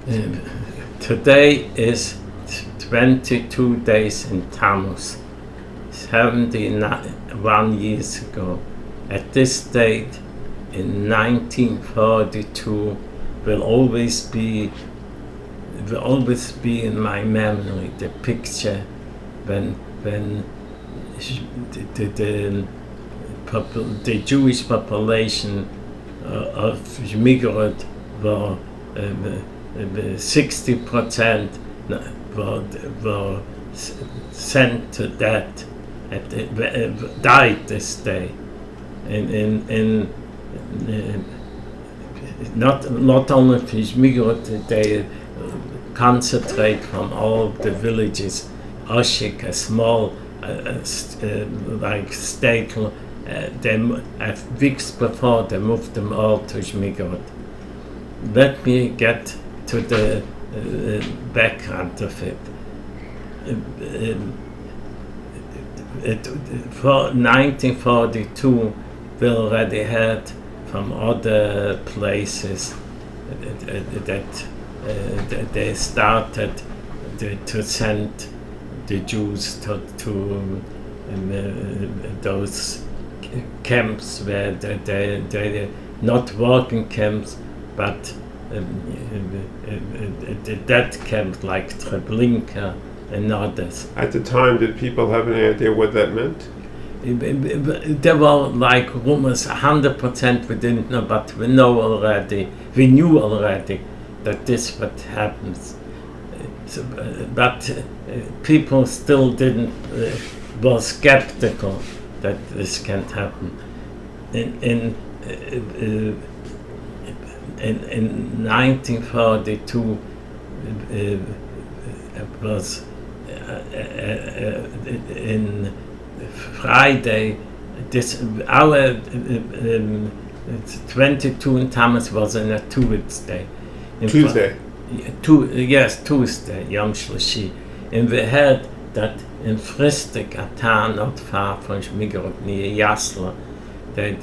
Uh, Today is 22 days in Tammuz, 71 years ago. At this date, in 1942, will always be in my memory the picture when the Jewish population of Zmigrod were 60% were sent to death, died this day. In not only Zmigrod, they concentrate from all the villages. Oshik, a small like state, weeks before they moved them all to Zmigrod. Let me get to the background of it. For 1942, we already had from other places that they started to send the Jews to those camps where they not working camps, but the death camps like Treblinka and others. At the time, did people have any idea what that meant? There were like rumors, 100% we didn't know, but we knew already that this what happens. But people still were skeptical that this can't happen. In 1942, it was in Friday. Our 22 in Tammuz was on a Tuesday. Tuesday. Tuesday, Yom Shlishi. And we heard that in Fristik, a town not far from Zmigrod, near Yasla, they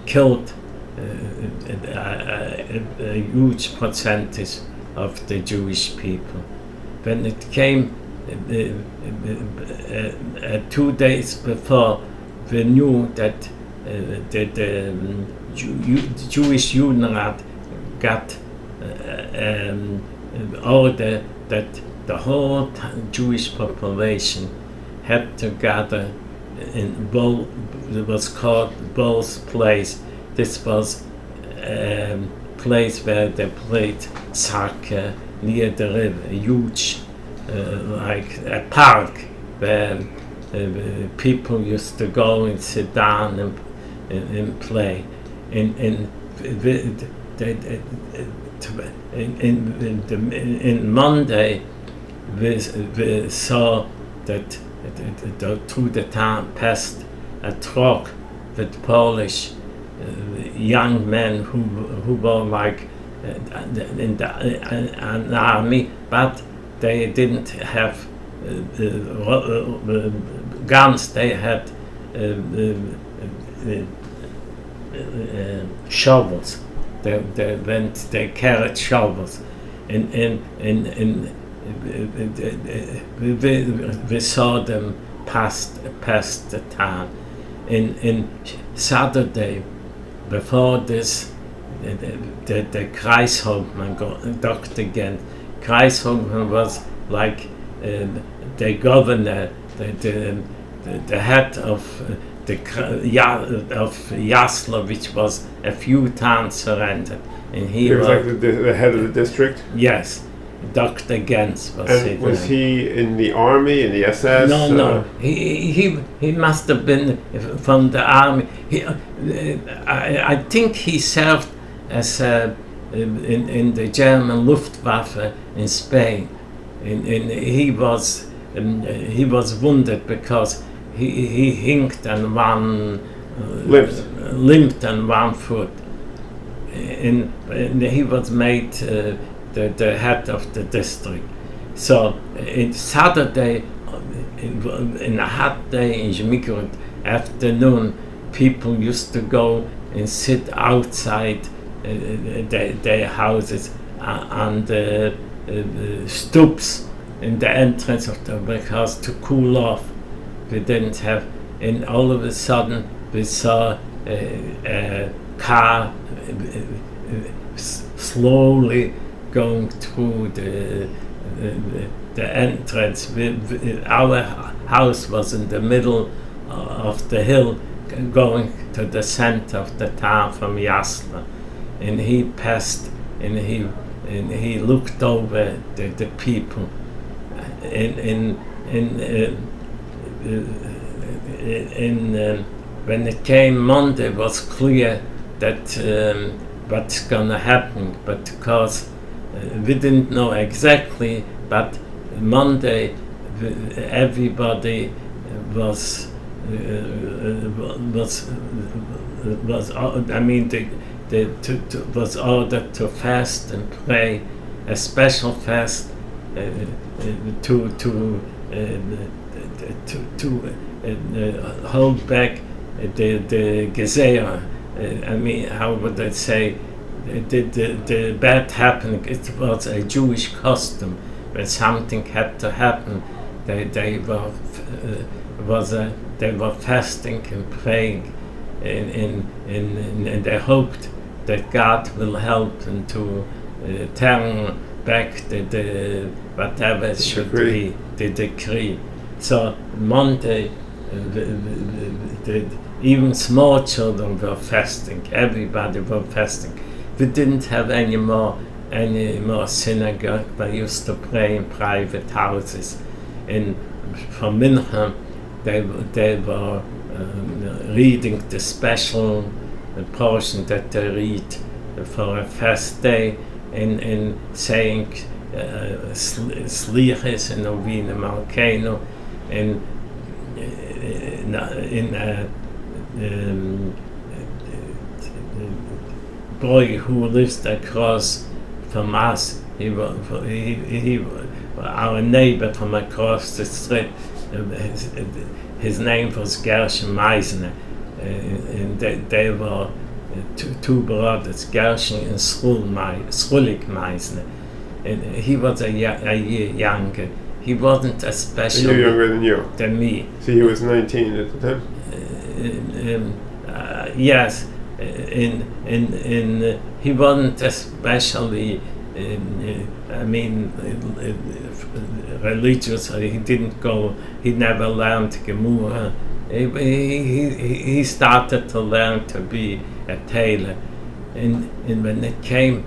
killed a huge percentage of the Jewish people. When it came 2 days before, we knew that the Jewish Union got order that the whole Jewish population had to gather in it was called Bowl's Place. This was a place where they played soccer near the river, a huge like a park where people used to go and sit down and play. In Monday, we saw that through the town passed a truck with Polish young men who were like in an army, but they didn't have guns. They had shovels. They carried shovels, and we saw them past the town. In Saturday, before this, the Kreishauptmann talked again. Kreishauptmann was like the governor, the head of Yasla, which was a few towns surrendered, and he was like the head of the district. Yes, Dr. Gens was. And was he in the army, in the SS? No. He must have been from the army. I think he served as in the German Luftwaffe in Spain, and he was wounded because he hinked on one limped on one foot, and he was made the head of the district. So in Saturday, in a hot day in Zmigrod afternoon, people used to go and sit outside their houses on the stoops in the entrance of the brick house to cool off. We didn't have, and all of a sudden we saw a car slowly going through the entrance. Our house was in the middle of the hill, going to the center of the town from Jasna, and he passed, and he looked over the people, and when it came Monday, it was clear that what's gonna happen, but because we didn't know exactly, but Monday everybody was I mean was ordered to fast and pray, a special fast to hold back the Gezerah. I mean, how would I say, the bad happening. It was a Jewish custom. When something had to happen, they were fasting and praying, and they hoped that God will help them to turn back the whatever it should be, the decree. So Monday, even small children were fasting. Everybody were fasting. We didn't have any more synagogue. We used to pray in private houses. And for Mincha, they were reading the special portion that they read for a fast day, and saying Slichas and Ovina Malkeinu, and in a boy who lives across from us, he our neighbor from across the street, his name was Gershon Meisner, and they were two brothers, Gershon and Schrulik Meisner, and he was a year younger. He wasn't a special. And you're younger than you? Than me. So he was 19 at the time? Yes, he wasn't especially, I mean, religious. He didn't go. He never learned Gemara. He started to learn to be a tailor, and when it came,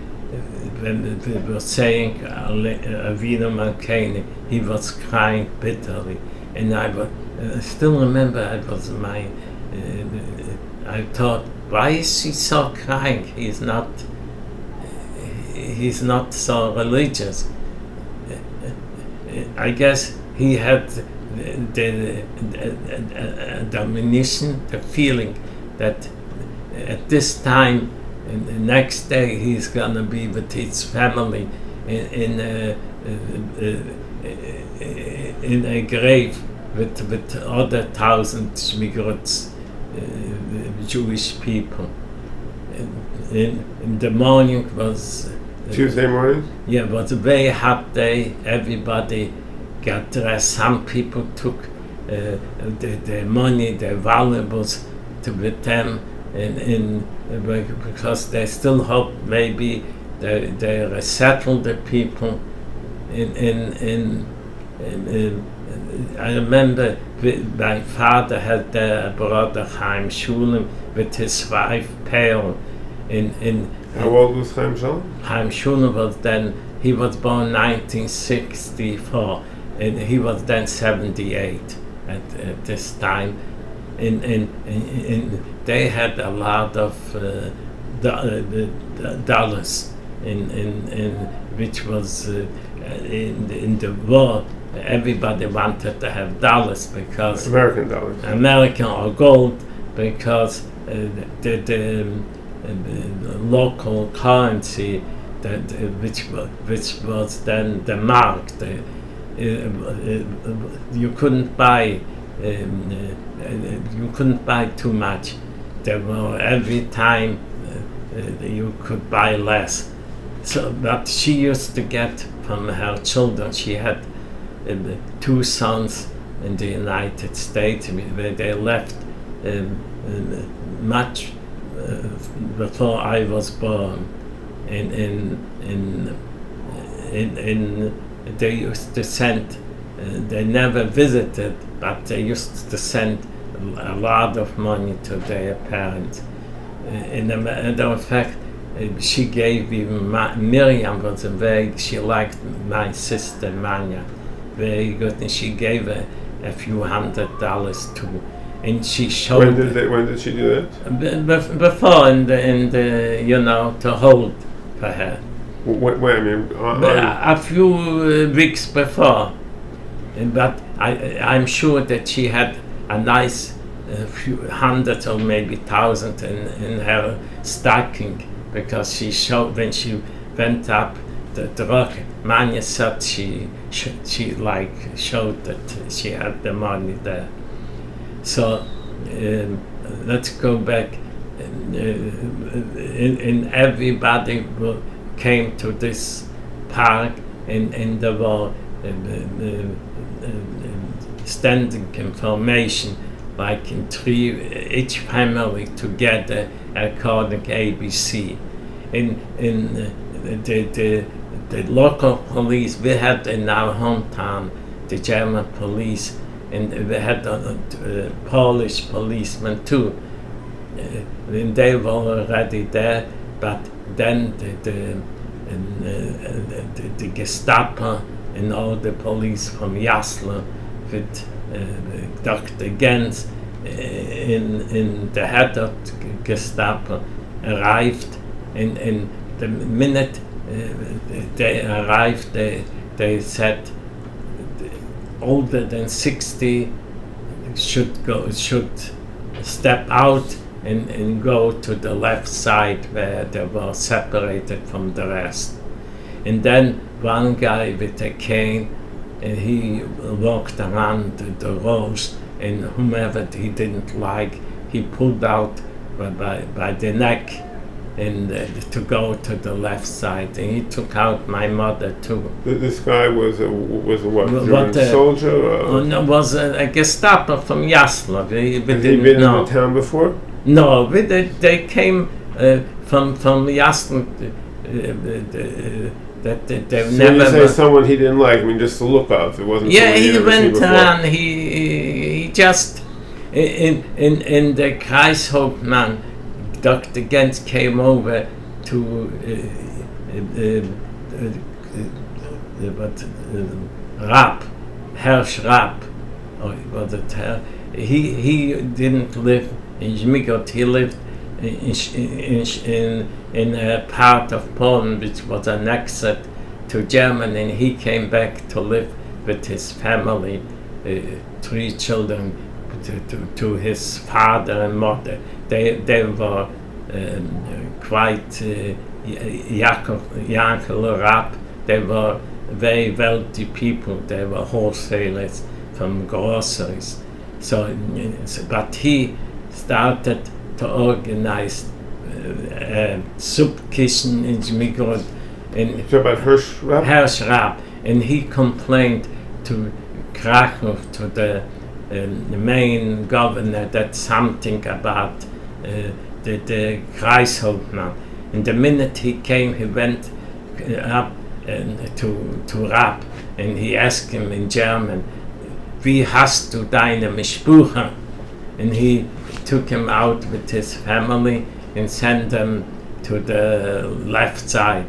when we were saying Avinu Malkeinu, he was crying bitterly, and I still remember it was my. I thought, why is he so crying? He's not so religious. I guess he had the admonition, the feeling that at this time, and the next day, he's gonna be with his family in a grave with other 1,000 Zmigrods, Jewish people. In the morning was Tuesday morning? Yeah, it was a very hot day. Everybody got dressed. Some people took the money, their valuables, with them, and because they still hope maybe they resettle the people. I remember my father had a brother, Chaim Shulam, with his wife, Pearl. How old was Chaim Shulam? Chaim Shulam was then, he was born 1964, and he was then 78 at this time. And they had a lot of dollars, which was in the war. Everybody wanted to have dollars because American dollars, American or gold, because the local currency which was then the mark. You couldn't buy too much. There were every time you could buy less. So, but she used to get from her children. She had 2 sons in the United States, where they left much before I was born. They used to send. They never visited, but they used to send a lot of money to their parents. In a matter of fact, she gave even Miriam was she liked my sister Manya very good, and she gave her a few $100 too. And she showed. When did she do that? Before in the to hold for her. When I mean, a few weeks before. But I'm sure that she had a nice few hundred or maybe thousand in her stocking, because she showed when she went up the rock. Manya said she showed that she had the money there. So let's go back. In everybody came to this park in the war. Standing information, like in 3, each family together according ABC. In the local police, we had in our hometown the German police, and we had Polish policemen too. And they were already there, but then the Gestapo and all the police from Jaslo with Dr. Gens in the head of Gestapo arrived, and the minute they arrived, they said older than 60 should step out and go to the left side where they were separated from the rest. And then one guy with a cane, and he walked around the rows, and whomever he didn't like, he pulled out by the neck and to go to the left side, and he took out my mother too. This guy was a what? German soldier? No, was a Gestapo from Jaslo. Had he been in the town before? No, they came from Jaslo. That they so never. You say someone he didn't like? I mean, just to look of. It wasn't. Yeah, he went around. He just in the Kreishauptmann. Dr. Gens came over to Herr Schrapp, or was it Herr? He didn't live in Zmigrod. He lived in a part of Poland which was annexed to Germany, and he came back to live with his family, 3 children, to his father and mother. They were quite Yankel Rapp. They were very wealthy people. They were wholesalers from groceries. So, but he started to organize soup kitchen in Zmigrod. So about Herr Schrapp, and he complained to Krakow, to the main governor, that something about the Kreishauptmann. And the minute he came, he went up to Rapp, and he asked him in German, "Wie hast du deine Mischbuche?" And he took him out with his family and sent them to the left side.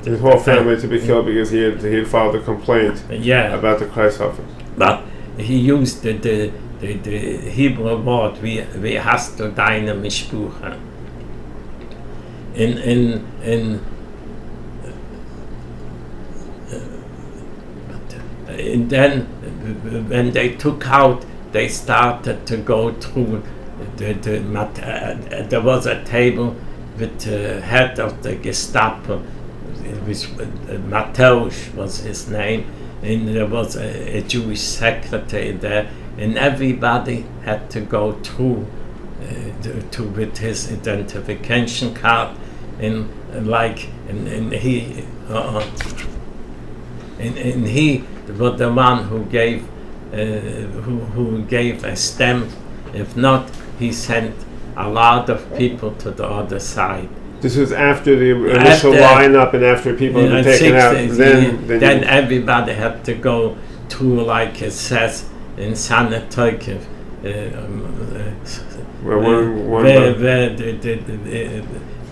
His whole family to be killed because he had filed a complaint about the Kreishauptmann. But he used the Hebrew word, wie hast du deine Mischbuche? And then when they took out, they started to go through there was a table with the head of the Gestapo, which Mateusz was his name, and there was a Jewish secretary there, and everybody had to go through with his identification card and he was the one who gave a stamp. If not, he sent a lot of people to the other side. This was after the initial lineup and after people had been taken out. Then everybody had to go through, like it says in Sanatokiv,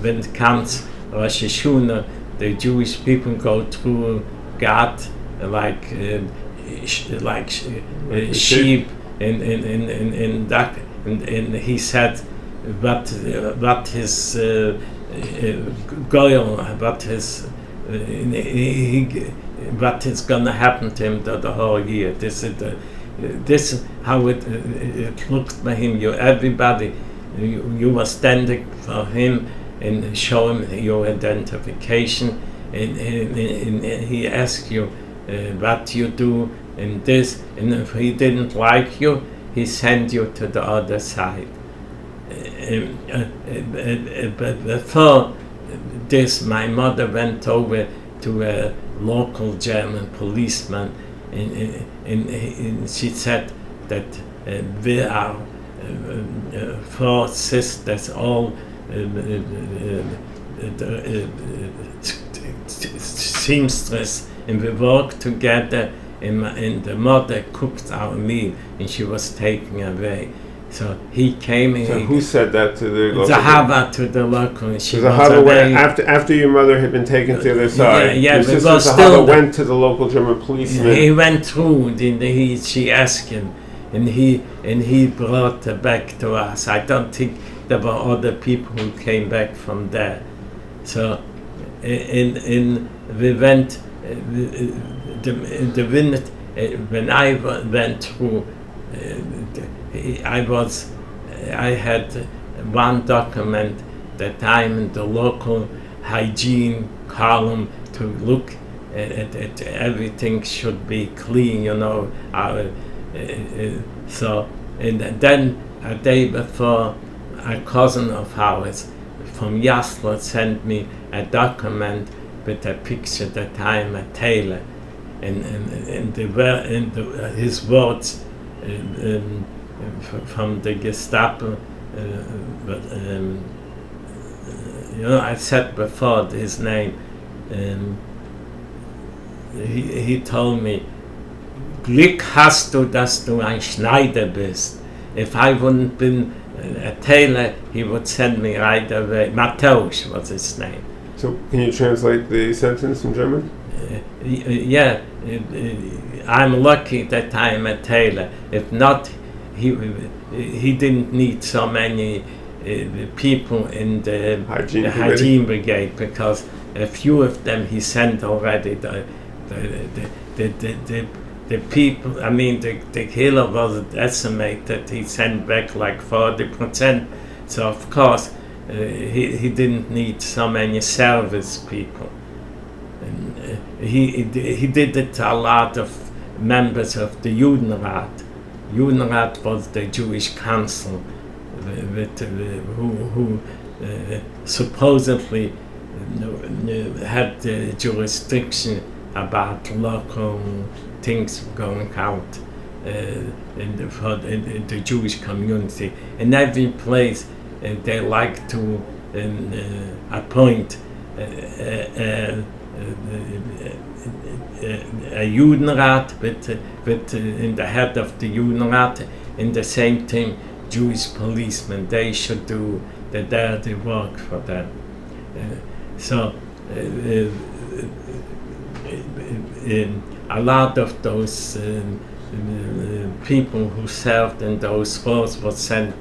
when it comes Rosh Hashanah, the Jewish people go through God like sheep, and he said what his goyal, what is gonna happen to him the whole year. This is how it looked by him. Everybody, you were standing for him and show him your identification, and he asked you what you do in this, and if he didn't like you, he sent you to the other side. But before this, my mother went over to a local German policeman, and she said that we are 4 sisters, all seamstress, and we worked together, and the mother cooked our meal, and she was taken away. So he came. So who said that to the local? Zahava to the local. She Zahava went after your mother had been taken to the side. Yeah, your sister Zahava went to the local German policeman. He went through. She asked him, and he brought her back to us. I don't think there were other people who came back from there. So, we went. The minute when I went through. I had one document that I'm in the local hygiene column to look at everything should be clean, so, and then a day before, a cousin of ours from Yaslo sent me a document with a picture that I'm a tailor, and his words from the Gestapo, I said before his name, he told me, Glück hast du, dass du ein Schneider bist. If I wouldn't been a tailor, he would send me right away. Mateusz was his name. So can you translate the sentence in German? Yeah, I'm lucky that I'm a tailor. If not, he didn't need so many people in the hygiene brigade, because a few of them he sent already. The people, I mean, the killer was estimated, he sent back like 40%. So of course he didn't need so many service people. And he did it to a lot of members of the Judenrat. Judenrat was the Jewish council who supposedly had the jurisdiction about local things going out in the Jewish community. In every place they like to appoint a Judenrat with in the head of the Judenrat, in the same time Jewish policemen, they should do the dirty work for them. A lot of those people who served in those roles were sent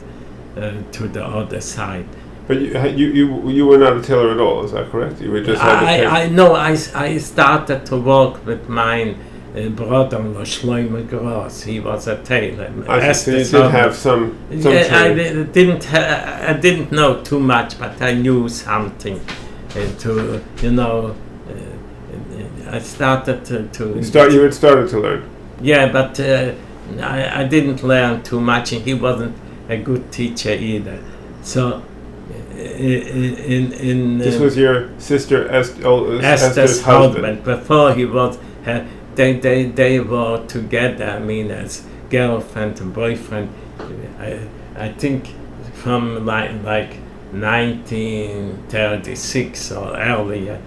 to the other side. But you were not a tailor at all, is that correct? You were just I started to work with my brother-in-law, Zmigrod. He was a tailor. So you did have some training. I didn't know too much, but I knew something. I started to you had started to learn. Yeah, but I didn't learn too much, and he wasn't a good teacher either. So This was your sister Esther's husband. Before he was, they were together. I mean, as girlfriend and boyfriend. I think from like 1936 or earlier.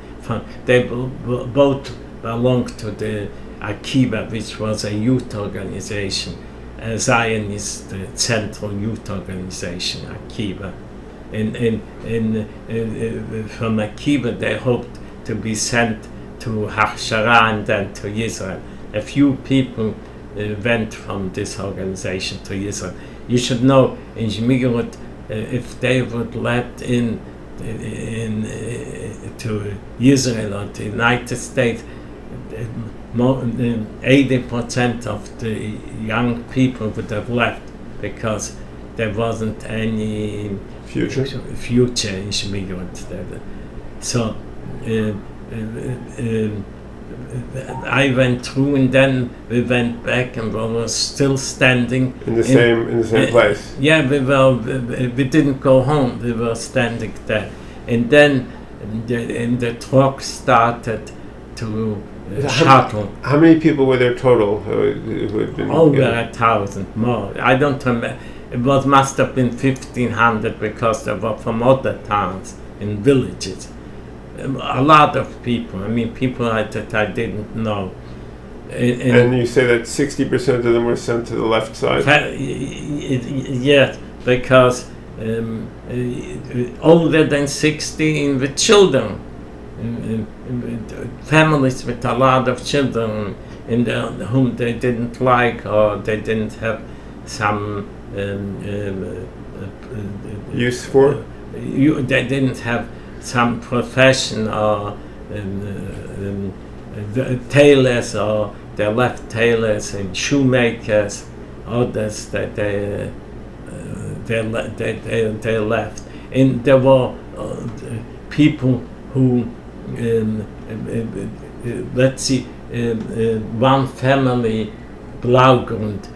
They both belonged to the Akiva, which was a youth organization, a Zionist central youth organization, Akiva. From Akiva, they hoped to be sent to Hachshara and then to Israel. A few people went from this organization to Israel. You should know, in Zmigrod, if they would let in to Israel or the United States, 80% of the young people would have left because there wasn't any future in Zmigrod. So I went through, and then we went back, and we were still standing in the same place. Yeah, we didn't go home. We were standing there, and then the truck started to shuttle. How many people were there total who had been? Over 1,000 more. I don't remember. It must have been 1,500 because they were from other towns and villages. A lot of people. I mean, people that I didn't know. And you say that 60% of them were sent to the left side? Yes, because older than 16 with children, families with a lot of children whom they didn't like, or they didn't have some use for? They didn't have some profession, or tailors, or they left tailors and shoemakers, others that they left. And there were people who, let's see, one family, Blaugrund,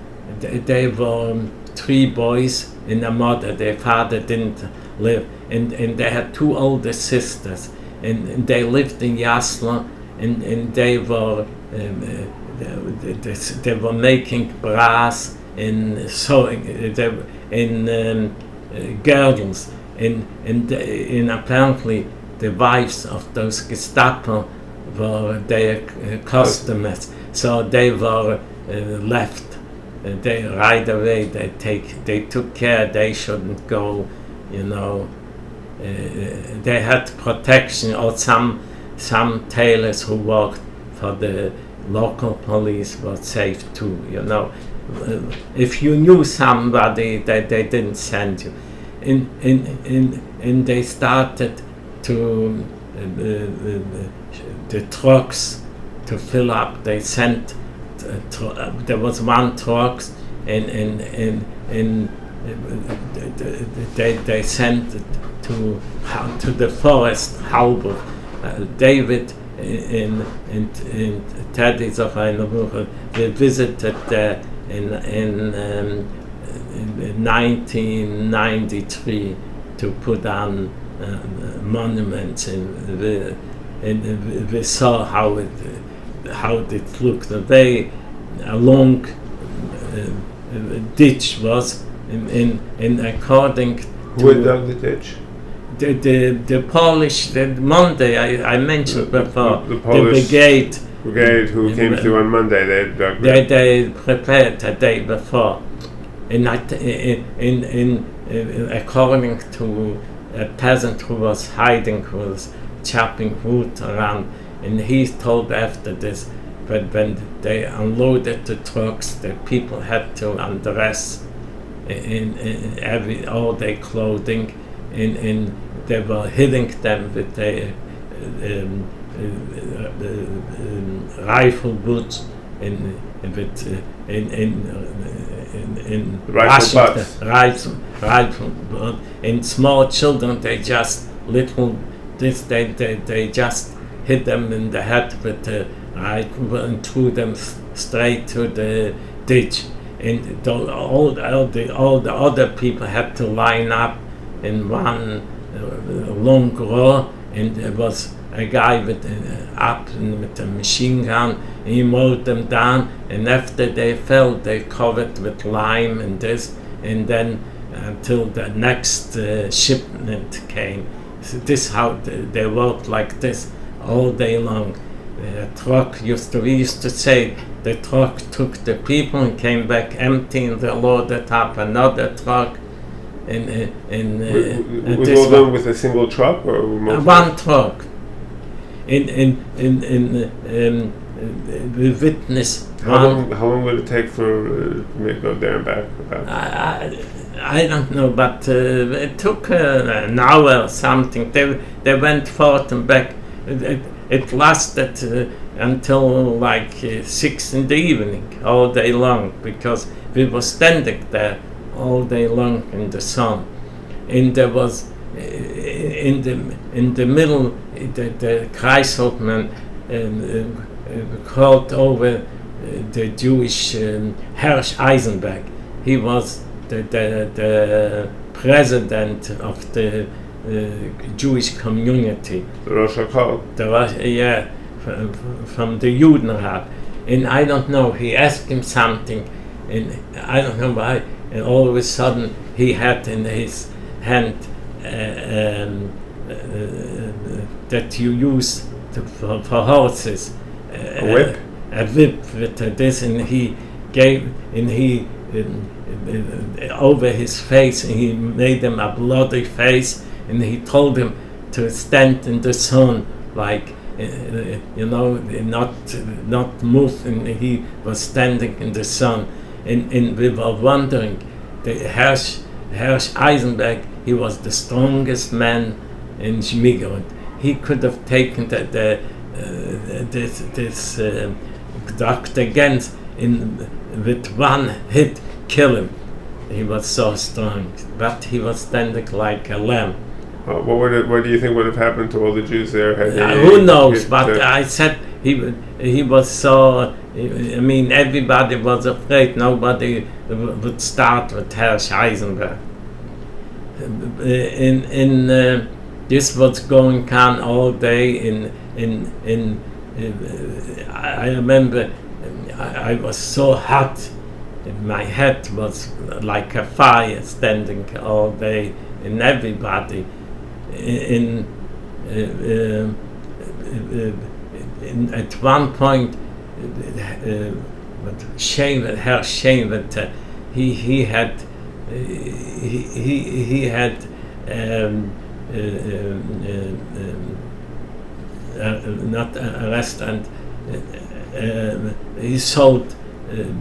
they were 3 boys and a mother. Their father didn't live, and they had 2 older sisters, and they lived in Yasla, and they were making brass and sewing in girdles, and apparently the wives of those Gestapo were their customers, so they were left. They right away they took care they shouldn't go, you know. They had protection, or some tailors who worked for the local police were safe too, you know. If you knew somebody, they didn't send you. And they started to the trucks to fill up. They sent there was 1 truck, and they sent it to the forest. Halbur, David and Teddy Zochainaruch, they visited there in 1993 to put on monuments, and we saw how it looked. A long ditch was in according to... Who had dug the ditch? The Polish, Monday I mentioned before, the Polish brigade who came through on Monday, they had dug they prepared a day before, and according to a peasant who was hiding, who was chopping wood around, and he told after this, but when they unloaded the trucks, the people had to undress in all their clothing, and they were hitting them with their rifle butts in rifle butts. Rifle, and small children, they just they just hit them in the head with the rifle and threw them straight to the ditch. And all the other people had to line up in one long row, and there was a guy with a machine gun, and he mowed them down, and after they fell, they covered with lime and this, and then until the next shipment came. So this how they worked like this all day long. The truck we used to say, the truck took the people and came back empty, and they loaded up another truck. Was all done with a single truck or one truck? We witnessed. How long would it take for me to go there and back? I don't know, but it took an hour or something. They went forth and back. It lasted until like 6 in the evening, all day long, because we were standing there all day long in the sun. And there was in the middle, the Kreishauptmann called over the Jewish Herr Eisenberg. He was the president of the Jewish community. The Rosh HaKol. From the Judenrat. And I don't know, he asked him something, and I don't know why, and all of a sudden he had in his hand that you use for horses. A whip? A whip with this, and he gave, and he over his face, and he made him a bloody face, and he told him to stand in the sun, like, not move, and he was standing in the sun, and we were wondering, the Herr Eisenberg, he was the strongest man in Zmigrod. He could have taken this Dr. Gens with one hit, kill him. He was so strong, but he was standing like a lamb. What do you think would have happened to all the Jews there? Who knows? But I said he was so. I mean, everybody was afraid. Nobody would start with Herr Eisenberg. This was going on all day. I remember I was so hot. My head was like a fire, standing all day, and everybody. At one point, Herr Scheinwetter, he had not a restaurant. He sold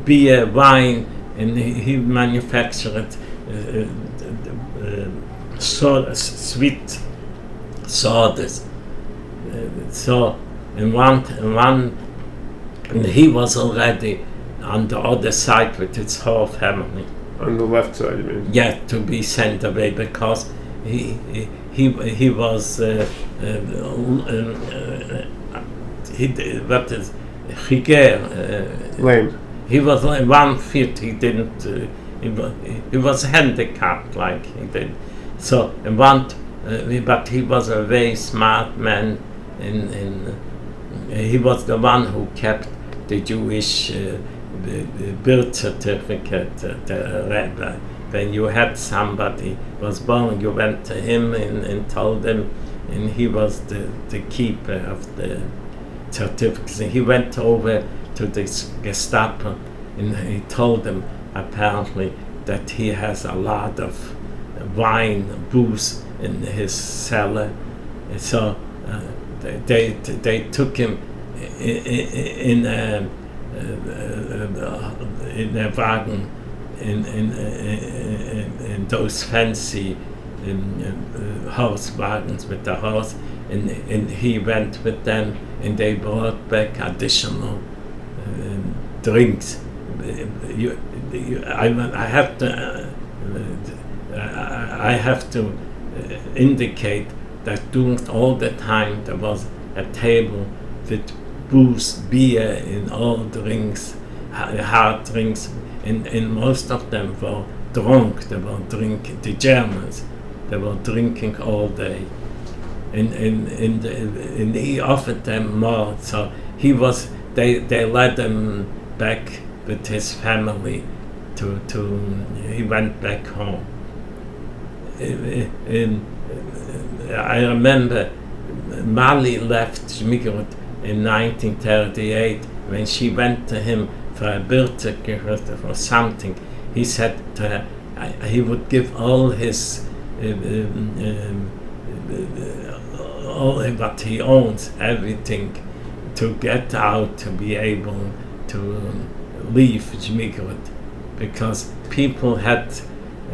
beer, wine, and he manufactured sweet sodas. And he was already on the other side with his whole family. On the left side, you mean? Yeah, to be sent away because he was lame. He was like 1 foot. He didn't. He was handicapped, like he did. So but he was a very smart man, and he was the one who kept the Jewish birth certificate. When you had somebody was born, you went to him and told him, and he was the keeper of the certificates. And he went over to the Gestapo, and he told them apparently that he has a lot of wine, booze in his cellar. And so they took him in a wagon in those fancy horse wagons with the horse, and he went with them, and they brought back additional drinks. I have to indicate that during all the time there was a table with booze, beer, and all drinks, hard drinks, and most of them were drunk. They were drinking, the Germans They were drinking all day. And he offered them more, so they led him back with his family he went back home. I remember Mali left Zmigrod in 1938 when she went to him for a birthday or something. He said to her he would give all his all what he owns, everything, to get out, to be able to leave Zmigrod, because people had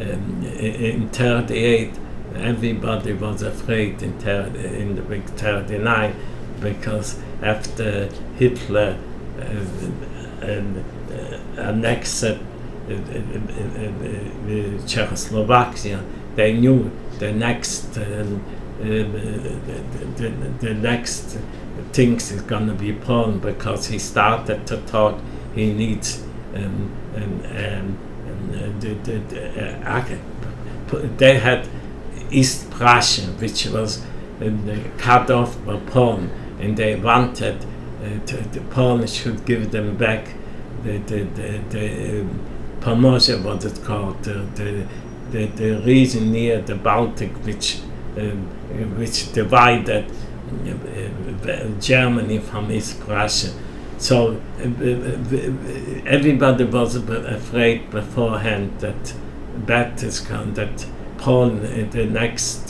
in 38 everybody was afraid in the big 39, because after Hitler annexed Czechoslovakia, they knew the next the next things is going to be Poland, because he started to talk he needs they had East Prussia, which was cut off by Poland, and they wanted the Poland should give them back the Pomorze, what it's called, the region near the Baltic, which divided Germany from East Prussia. So everybody was afraid beforehand that that Poland, the next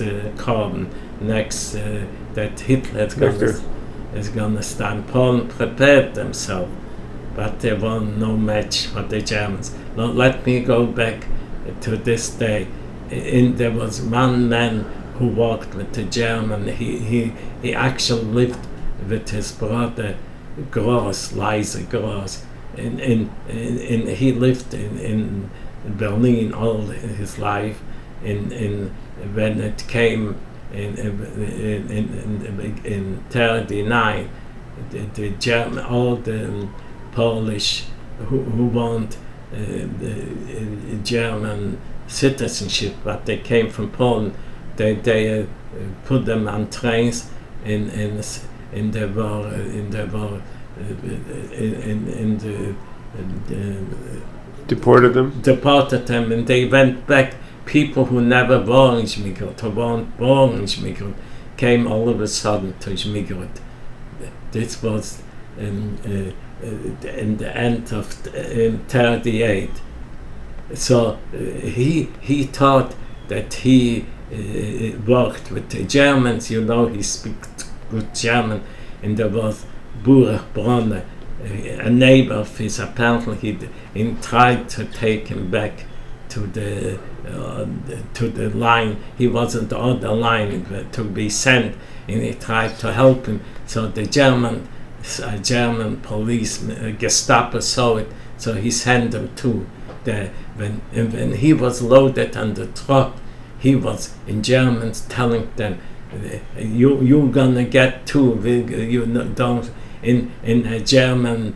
that Hitler is going to stand. Poland prepared themselves, but they were no match for the Germans. Now let me go back to this day. There was one man who worked with the German. He actually lived with his brother Gross, Leise Gross, and he lived in Berlin all his life. When it came in 39, the German, all the Polish who want German citizenship, but they came from Poland, they put them on trains and they were deported them, and they went back. People who never were in Zmigrod, who weren't born in Zmigrod, came all of a sudden to Zmigrod. This was in the end of 38. So he thought that he worked with the Germans. You know, he speaks good German, and there was Burach Bronner, a neighbor of his. Apparently, he tried to take him back to the line. He wasn't on the line to be sent, and he tried to help him. So the German police, Gestapo, saw it. So he sent him to when he was loaded on the truck, he was in Germans telling them, you're gonna get two. You don't in a German.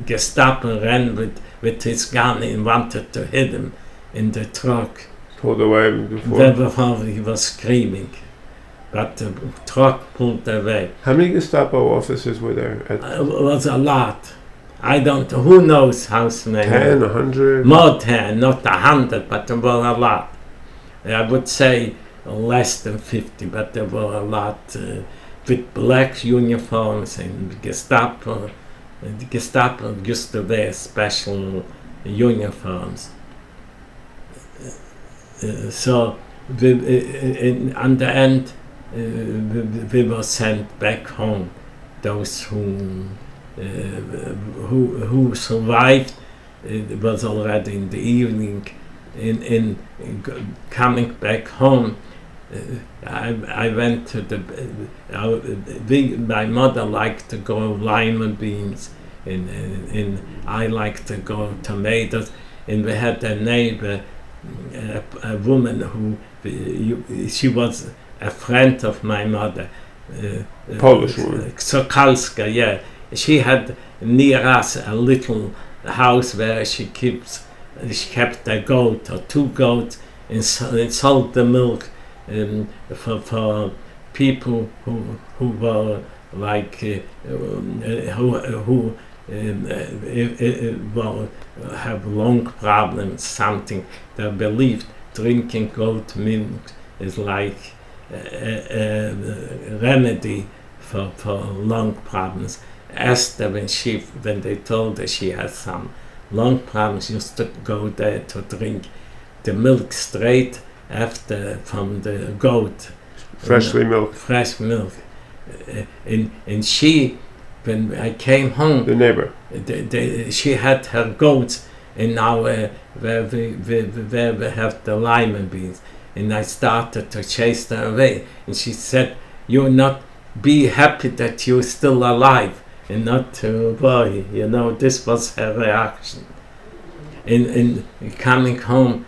Gestapo ran with his gun and wanted to hit him in the truck. Pulled away before he was screaming, but the truck pulled away. How many Gestapo officers were there? It was a lot. I don't. Who knows how many? 10, 100. More 10, not 100, but there were a lot. I would say less than 50, but there were a lot. With black uniforms and Gestapo. The Gestapo used to wear special uniforms. So on the end, we were sent back home. Those who survived, it was already in the evening. In coming back home, I went to my mother liked to grow lima beans, and I liked to grow tomatoes, and we had a neighbor, a woman who she was a friend of my mother, Polish woman, Sokalska. Yeah, she had near us a little house where she kept a goat or two goats, and sold the milk for people who were like who have lung problems, something. They believed drinking goat milk is like a remedy for lung problems. Esther, when they told her she had some lung problems, used to go there to drink the milk straight after from the goat. Fresh milk. And she, when I came home, the neighbor, she had her goats in our where we have the lima beans, and I started to chase her away, and she said, "You not be happy that you're still alive, and not to worry." This was her reaction. In coming home,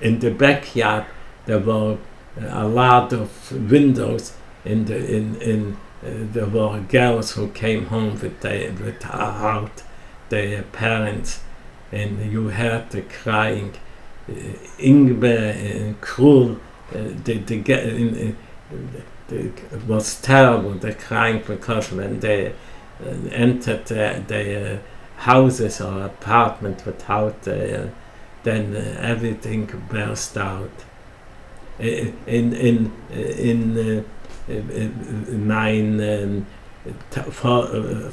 in the backyard there were a lot of windows. There were girls who came home without their parents, and you heard the crying. Ingber and Krul, it was terrible, the crying, because when they entered their houses or apartment without then everything burst out. Mein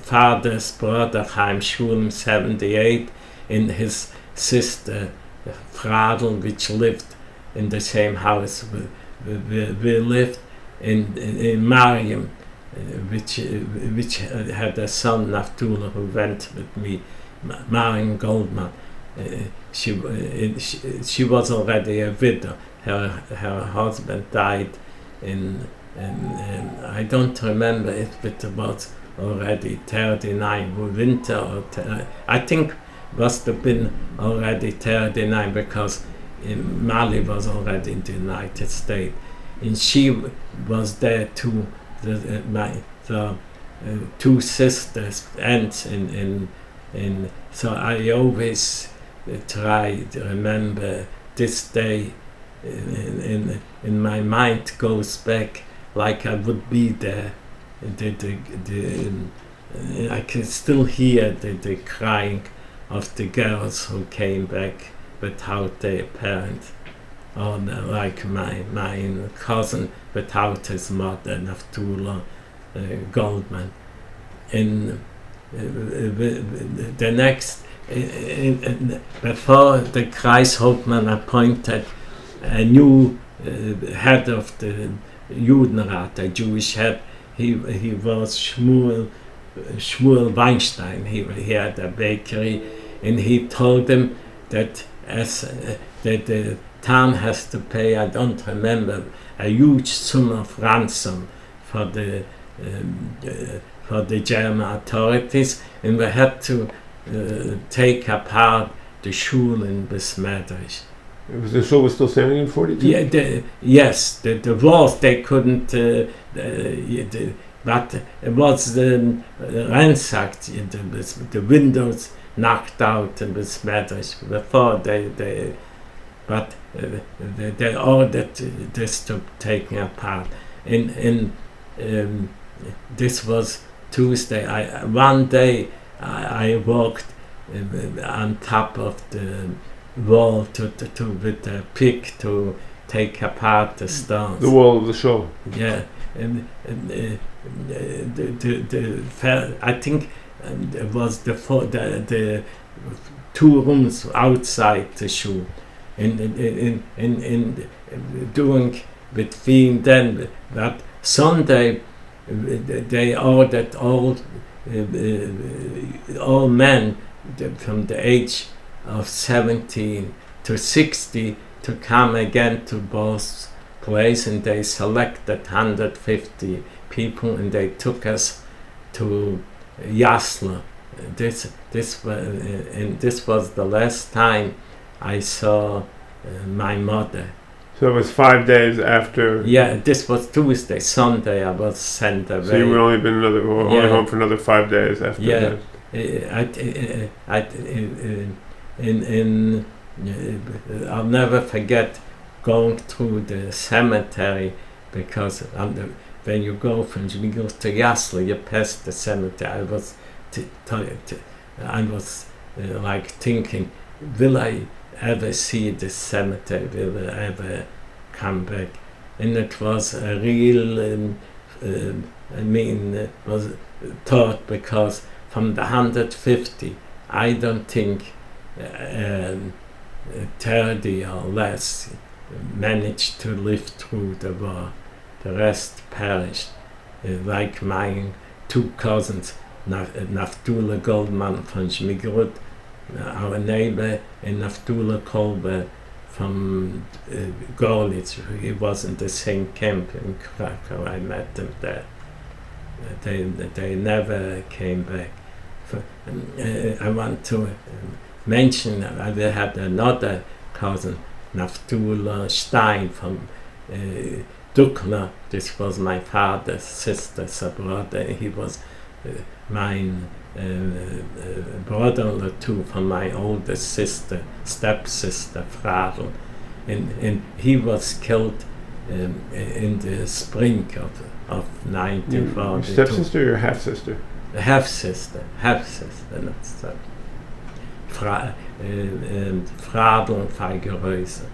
father's brother Chaim Shulem, 78, and his sister Fradl, which lived in the same house we lived in Mariam, which had a son, Naftula, who went with me, Mariam Goldman. She was already a widow. Her husband died in I don't remember if it was already 39 winter or I think must have been already 39, because Mali was already in the United States, and she was there too. The two sisters, aunts, and so I always try to remember this day. In my mind goes back like I would be there. I can still hear the crying of the girls who came back without their parents, or like my cousin without his mother, Naftula Goldman. And the next, before the Kreishauptmann appointed a new head of the Judenrat, a Jewish head, he was Shmuel Weinstein. He had a bakery, and he told them that that the town has to pay, I don't remember, a huge sum of ransom for the German authorities, and we had to take apart the shul in Besmedrish. The shul was still standing in 42? Yeah, yes, the walls they couldn't, but it was ransacked, the windows knocked out in Besmedrish before they ordered this to taken apart. And this was Tuesday. One day I walked on top of the wall with a pick to take apart the stones. The wall of the shul. Yeah, and I think it was the 2 rooms outside the shul, in doing between then. But Sunday they ordered all men from the age of 17 to 60 to come again to both places, and they selected 150 people, and they took us to Yasla. This was the last time I saw my mother. So it was 5 days after. Yeah, this was Tuesday. Sunday I was sent away. So you were only only home for another 5 days after that. I'll never forget going through the cemetery, because when you go from Zmigrod to Jaslo, you pass the cemetery. I was like thinking, will I ever see this cemetery? Will I ever come back? And it was a real, was thought, because from the 150, I don't think 30 or less managed to live through the war. The rest perished. Like my two cousins, Naftula Goldman from Zmigrod, our neighbor, and Naftula Kolbe from Gorlitz. He was in the same camp in Krakow. I met them there. They never came back. I want to mention, I had another cousin, Naftula Stein from Dukla. This was my father's sister's brother. He was my brother-in-law too, from my oldest sister, stepsister, Fradl. And he was killed in the spring of 1942. Stepsister or your half-sister? Half-sister, not so. Fradl and Feigerhäuser.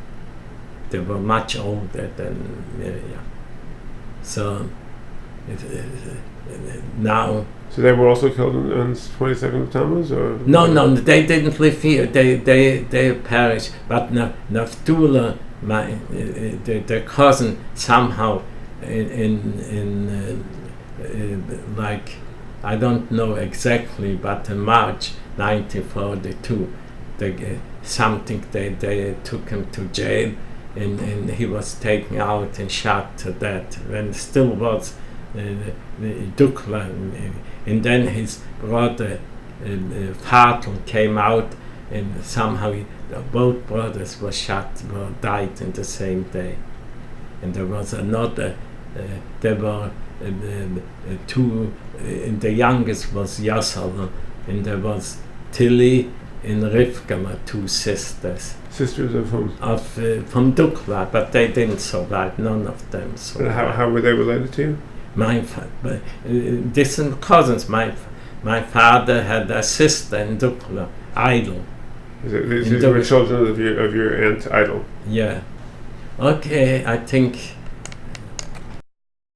They were much older than Miriam. So now... So they were also killed on 22nd of Tammuz? Or? No, they didn't live here. They perished. But Naftula, the cousin, somehow in like, I don't know exactly, but in March 1942, they took him to jail, and he was taken out and shot to death when still was Dukla, and then his brother Fatal came out, and somehow both brothers were died in the same day. And there was another, there were two, the youngest was Yasal, and there was Tilly and Rivka, two sisters. Sisters of whom? From Dukla, but they didn't survive, none of them survived. How were they related to you? Distant cousins. My father had a sister in Dukla, Idle. These were children of your aunt Idle? Yeah. Okay, I think